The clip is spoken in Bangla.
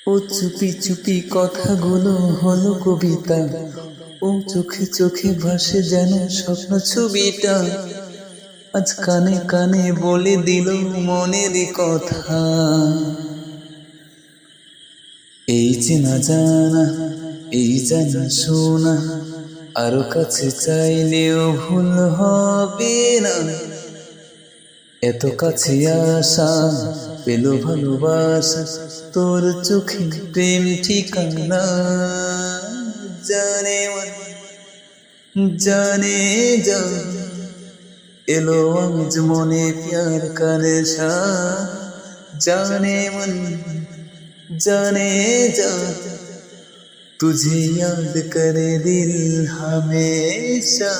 ও চুপি চুপি কথাগুলো হলো কবিতা, ও চোখে চোখে ভাসে যেন স্বপ্ন ছবিটা, আজ কানে কানে বলে দিল মনের কথা। এই চেনা জানা, এই জানা শোনা, আরো কাছে চাইলেও ভুল হবে না। এত কাছে আসা পেল ভালোবাসা, তোর চোখে প্রেম ঠিকানা। জানে মন জানে যা, এলো আজ মনে प्यार का नशा। जाने मन जाने जा, तुझे याद करे दिल हमेशा।